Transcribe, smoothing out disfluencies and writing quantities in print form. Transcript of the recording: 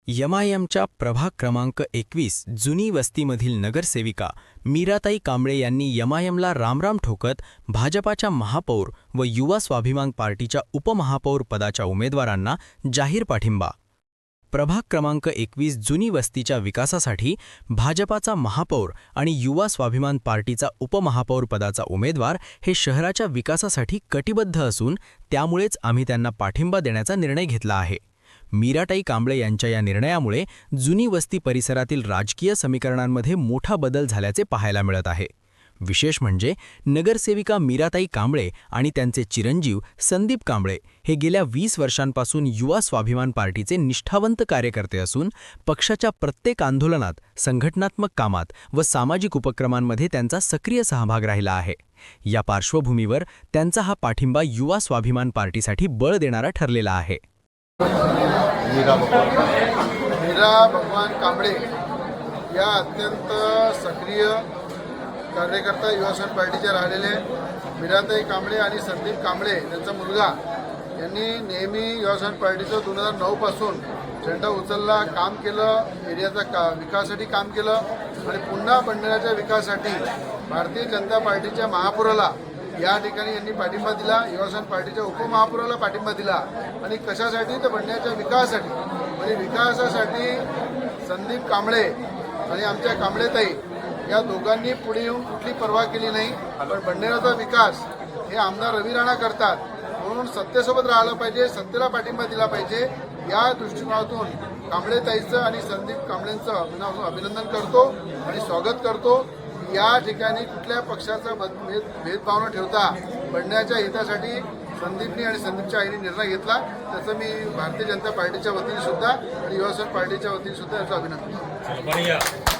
एमआयएमच्या प्रभाग क्रमांक 21 जुनी वस्तीमधील नगरसेविका मीराताई कांबळे यांनी एमआयएमला रामराम ठोकत भाजपाच्या महापौर व युवा स्वाभिमान पार्टीच्या उपमहापौर पदाच्या उमेदवारांना जाहीर पाठिंबा. प्रभाग क्रमांक 21 जुनी वस्तीच्या विकासासाठी भाजपाचा महापौर आणि युवा स्वाभिमान पार्टीचा उपमहापौर पदाचा उमेदवार हे शहराच्या विकासासाठी कटिबद्ध असून त्यामुळेच आम्ही त्यांना पाठिंबा देण्याचा निर्णय घेतला आहे. मीराताई कांबळे यांच्या या निर्णयामुळे जुनी वस्ती परिसरातील राजकीय समीकरणांमध्ये मोठा बदल झाल्याचे पाहायला मिळत आहे. विशेष म्हणजे नगरसेविका मीराताई कांबळे आणि त्यांचे चिरंजीव संदीप कांबळे हे गेल्या 20 वर्षांपासून युवा स्वाभिमान पार्टीचे निष्ठावंत कार्यकर्ते असून पक्षाच्या प्रत्येक आंदोलनात, संघटनात्मक कामात व सामाजिक उपक्रमांमध्ये त्यांचा सक्रिय सहभाग राहिला आहे. या पार्श्वभूमीवर त्यांचा हा पाठिंबा युवा स्वाभिमान पार्टीसाठी बळ देणारा ठरलेला आहे. मीरा भगवान कांबळे या अत्यंत सक्रिय कार्यकर्ता युवा स्वाभिमान पार्टीचे राहिलेले मीराताई कांबळे आणि संदीप कांबळे त्यांचा मुलगा यांनी नेहमी युवा स्वाभिमान पार्टीचं 2009 पासून झेंडा उचलला, काम केलं, एरियाचा विकासासाठी काम केलं आणि पुन्हा बंडण्याच्या विकासासाठी भारतीय जनता पार्टीच्या महापौराला या ठिकाणी यांनी पाठिंबा दिला. युवा स्वाभिमान पार्टीच्या उपमहापौराला पाठिंबा दिला आणि कशासाठी तर बंडण्याच्या विकासासाठी. म्हणजे विकासासाठी संदीप कांबळे आणि आमच्या कांबळेताई या दोघांनी पुढे येऊन कुठली पर्वा केली नाही. पण बंडण्याचा विकास हे आमदार रवी राणा करतात, म्हणून सत्तेसोबत राहिलं पाहिजे, सत्तेला पाठिंबा दिला पाहिजे. या दृष्टिकोनातून कांबळेताईचं आणि संदीप कांबळेंचं अभिनंदन करतो आणि स्वागत करतो. या ठिकाणी कुठल्या पक्षाचा भेदभाव न ठेवता बंडण्याच्या हितासाठी संदीपनी आणि संदीपच्या आईने निर्णय घेतला. त्याचं मी भारतीय जनता पार्टीच्या वतीने सुद्धा आणि युवा स्वाभिमान पार्टीच्या वतीने सुद्धा याचं अभिनंदन करतो.